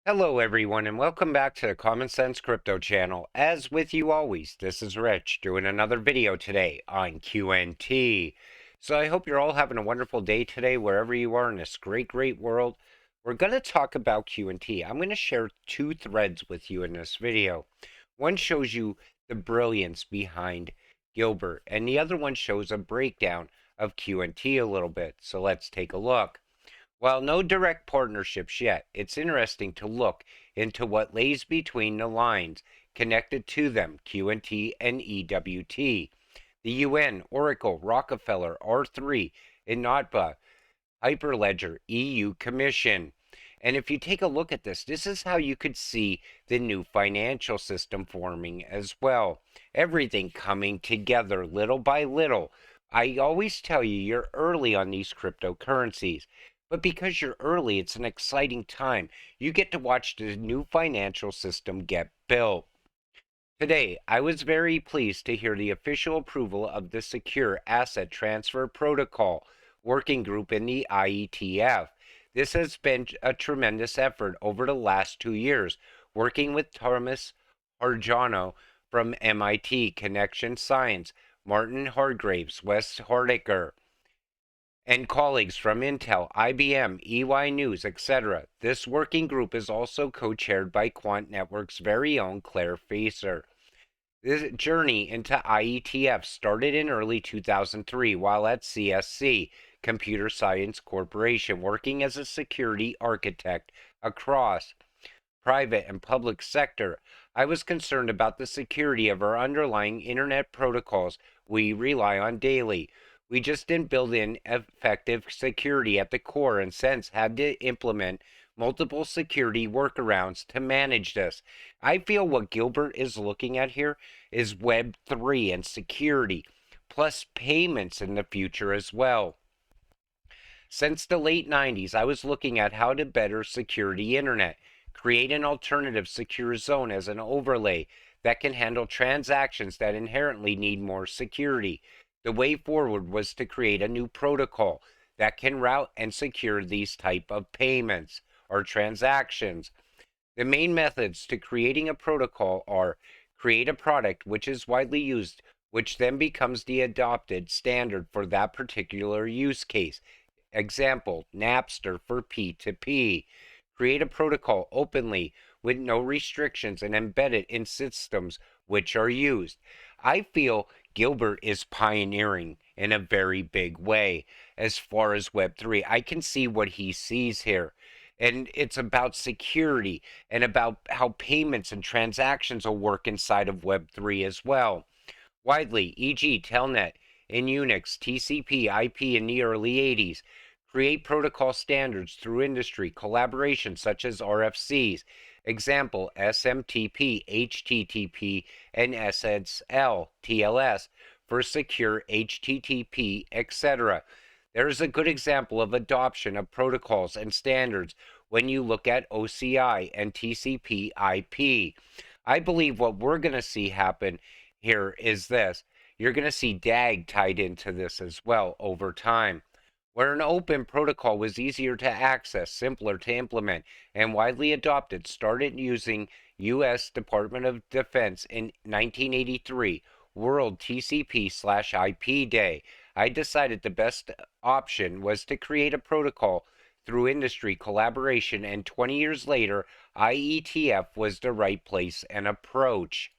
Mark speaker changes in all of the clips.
Speaker 1: Hello, everyone, and welcome back to the Common Sense Crypto channel. As with you always, this is Rich doing another video today on QNT. So I hope you're all having a wonderful day today, wherever you are in this great world. We're going to talk about QNT. I'm going to share two threads with you in this video. One shows you the brilliance behind Gilbert, and the other one shows a breakdown of QNT a little bit. So let's take a look. While no direct partnerships yet, it's interesting to look into what lays between the lines connected to them, QNT and EWT. The UN, Oracle, Rockefeller, R3, Inotba, Hyperledger, EU Commission. And if you take a look at this is how you could see the new financial system forming as well. Everything coming together little by little. I always tell you, you're early on these cryptocurrencies. But because you're early, it's an exciting time. You get to watch the new financial system get built. Today, I was very pleased to hear the official approval of the Secure Asset Transfer Protocol working group in the IETF. This has been a tremendous effort over the last 2 years, working with Thomas Harjano from MIT, Connection Science, Martin Hargraves, Wes Hardiker, and colleagues from Intel, IBM, EY News, etc. This working group is also co-chaired by Quant Network's very own Claire Facer. This journey into IETF started in early 2003 while at CSC, Computer Science Corporation, working as a security architect across private and public sector. I was concerned about the security of our underlying internet protocols we rely on daily. We just didn't build in effective security at the core and since had to implement multiple security workarounds to manage this. I feel what Gilbert is looking at here is Web3 and security, plus payments in the future as well. Since the late 90s, I was looking at how to better secure the internet, create an alternative secure zone as an overlay that can handle transactions that inherently need more security. The way forward was to create a new protocol that can route and secure these type of payments or transactions. The main methods to creating a protocol are create a product which is widely used, which then becomes the adopted standard for that particular use case. Example, Napster for P2P. Create a protocol openly with no restrictions and embed it in systems which are used. I feel Gilbert is pioneering in a very big way as far as Web3. I can see what he sees here. And it's about security and about how payments and transactions will work inside of Web3 as well. Widely, e.g., Telnet in Unix, TCP, IP in the early 80s. Create protocol standards through industry collaboration such as RFCs. Example, SMTP, HTTP, and SSL, TLS for secure HTTP, etc. There's a good example of adoption of protocols and standards when you look at OCI and TCP IP. I believe what we're going to see happen here is this. You're going to see DAG tied into this as well over time, where an open protocol was easier to access, simpler to implement, and widely adopted, started using U.S. Department of Defense in 1983, World TCP/IP Day. I decided the best option was to create a protocol through industry collaboration, and 20 years later, IETF was the right place and approach.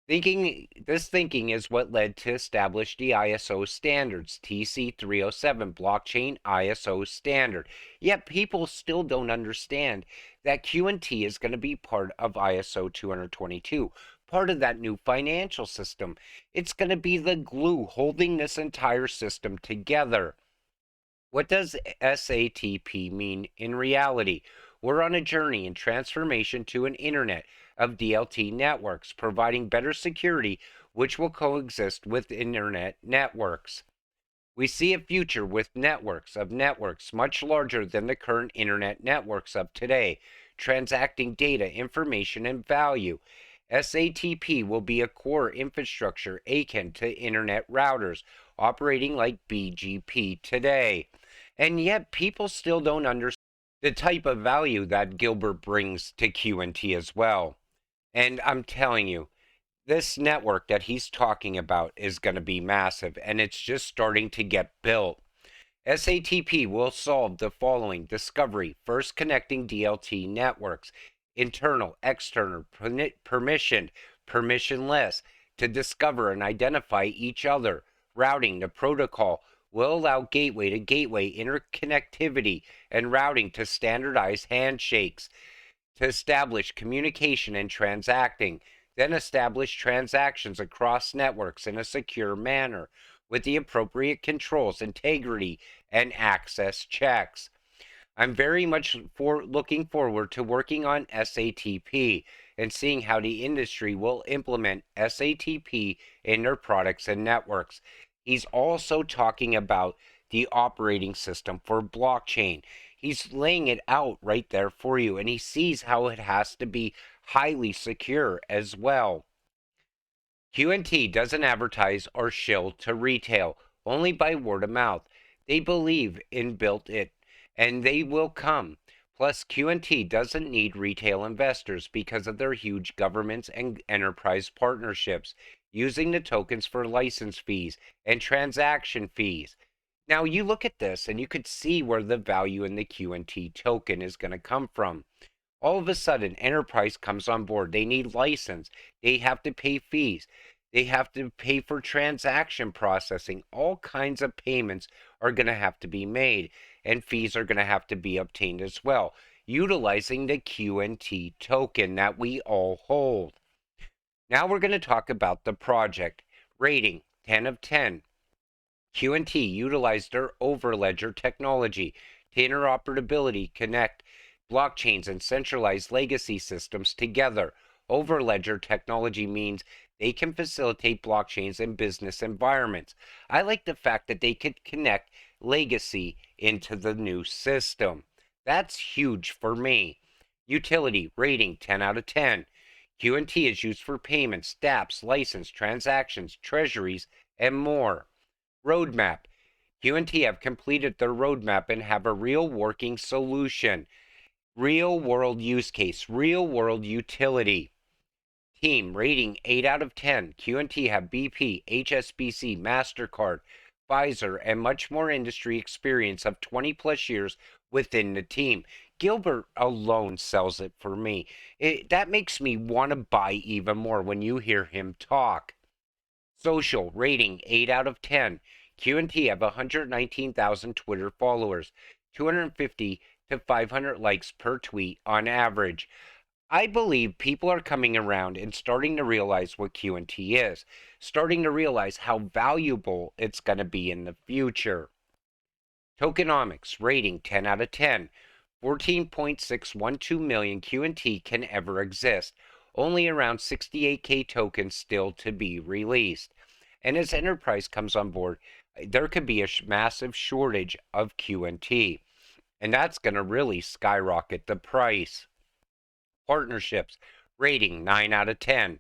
Speaker 1: Thinking is what led to establish the ISO standards, TC 307 blockchain ISO standard. Yet people still don't understand that QNT is going to be part of ISO 222, part of that new financial system. It's going to be the glue holding this entire system together. What does SATP mean in reality? We're on a journey in transformation to an internet of DLT networks, providing better security which will coexist with internet networks. We see a future with networks much larger than the current internet networks of today, transacting data, information, and value. SATP will be a core infrastructure akin to internet routers, operating like BGP today. And yet, people still don't understand the type of value that Gilbert brings to QNT as well. And I'm telling you, this network that he's talking about is going to be massive, and it's just starting to get built. SATP will solve the following discovery: first, connecting DLT networks, internal, external, permissioned, permissionless, to discover and identify each other. Routing the protocol will allow gateway to gateway interconnectivity and routing to standardize handshakes to establish communication and transacting, then establish transactions across networks in a secure manner with the appropriate controls, integrity, and access checks. I'm very much looking forward to working on SATP and seeing how the industry will implement SATP in their products and networks. He's also talking about the operating system for blockchain. He's laying it out right there for you, and he sees how it has to be highly secure as well. QNT doesn't advertise or shill to retail, only by word of mouth. They believe in built it, and they will come. Plus, QNT doesn't need retail investors because of their huge governments and enterprise partnerships, using the tokens for license fees and transaction fees. Now, you look at this and you could see where the value in the QNT token is going to come from. All of a sudden, enterprise comes on board. They need license. They have to pay fees. They have to pay for transaction processing. All kinds of payments are going to have to be made, and fees are going to have to be obtained as well, utilizing the QNT token that we all hold. Now we're going to talk about the project. Rating 10 of 10. QNT utilized their overledger technology to interoperability connect blockchains and centralized legacy systems together. Overledger technology means they can facilitate blockchains in business environments. I like the fact that they could connect legacy into the new system. That's huge for me. Utility rating 10 out of 10. QNT is used for payments, dApps, license, transactions, treasuries, and more. Roadmap. QNT have completed their roadmap and have a real working solution. Real world use case, real world utility. Team rating 8 out of 10. QNT have BP, HSBC, MasterCard, Pfizer, and much more industry experience of 20 plus years within the team. Gilbert alone sells it for me. That makes me want to buy even more when you hear him talk. Social rating 8 out of 10. QNT have 119,000 Twitter followers, 250 to 500 likes per tweet on average. I believe people are coming around and starting to realize what QNT is, starting to realize how valuable it's going to be in the future. Tokenomics rating 10 out of 10. 14.612 million QNT can ever exist. Only around 68K tokens still to be released. And as enterprise comes on board, there could be a massive shortage of QNT. And that's going to really skyrocket the price. Partnerships rating 9 out of 10.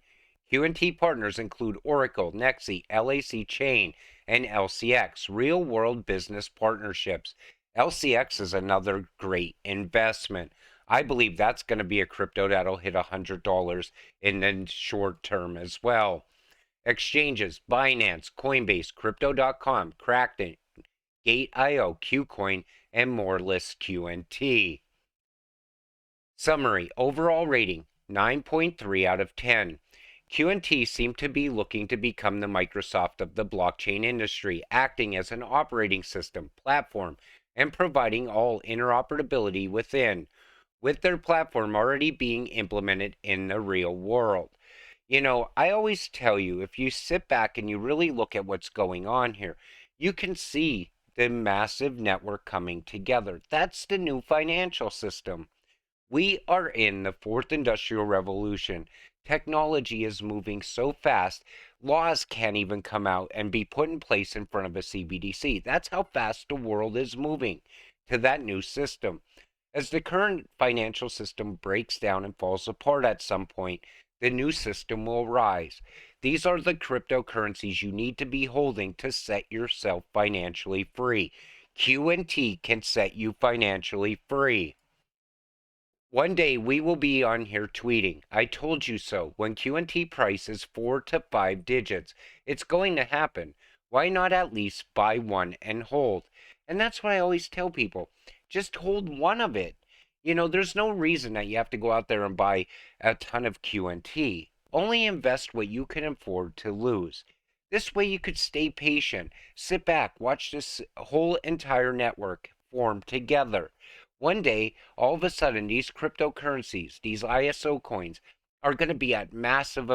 Speaker 1: QNT partners include Oracle, Nexi, LAC Chain, and LCX, real world business partnerships. LCX is another great investment. I believe that's going to be a crypto that'll hit $100 in the short term as well. Exchanges Binance, Coinbase, Crypto.com, Kraken, Gate.io, KuCoin, and more list QNT. Summary overall rating 9.3 out of 10. QNT seemed to be looking to become the Microsoft of the blockchain industry, acting as an operating system, platform, and providing all interoperability within, with their platform already being implemented in the real world. You know, I always tell you, if you sit back and you really look at what's going on here, you can see the massive network coming together. That's the new financial system. We are in the fourth industrial revolution. Technology is moving so fast, laws can't even come out and be put in place in front of a CBDC. That's how fast the world is moving to that new system. As the current financial system breaks down and falls apart at some point, the new system will rise. These are the cryptocurrencies you need to be holding to set yourself financially free. QNT can set you financially free. One day we will be on here tweeting, "I told you so." When QNT price is 4 to 5 digits, it's going to happen. Why not at least buy one and hold? And that's what I always tell people. Just hold one of it. There's no reason that you have to go out there and buy a ton of QNT. Only invest what you can afford to lose. This way you could stay patient, sit back, watch this whole entire network form together. One day, all of a sudden, these cryptocurrencies, these ISO coins, are going to be at massive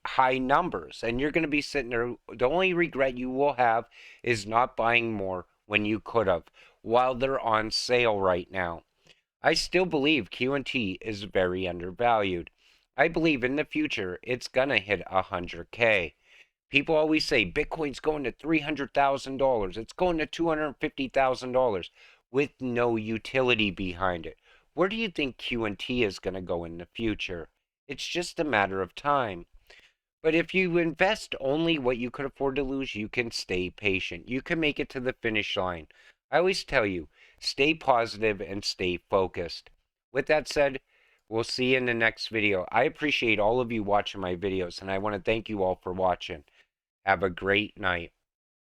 Speaker 1: high numbers. And you're going to be sitting there. The only regret you will have is not buying more when you could have, while they're on sale right now. I still believe QNT is very undervalued. I believe in the future it's going to hit 100K. People always say Bitcoin's going to $300,000. It's going to $250,000 with no utility behind it. Where do you think QNT is going to go in the future? It's just a matter of time. But if you invest only what you could afford to lose, you can stay patient. You can make it to the finish line. I always tell you, stay positive and stay focused. With that said, we'll see you in the next video. I appreciate all of you watching my videos, and I want to thank you all for watching. Have a great night.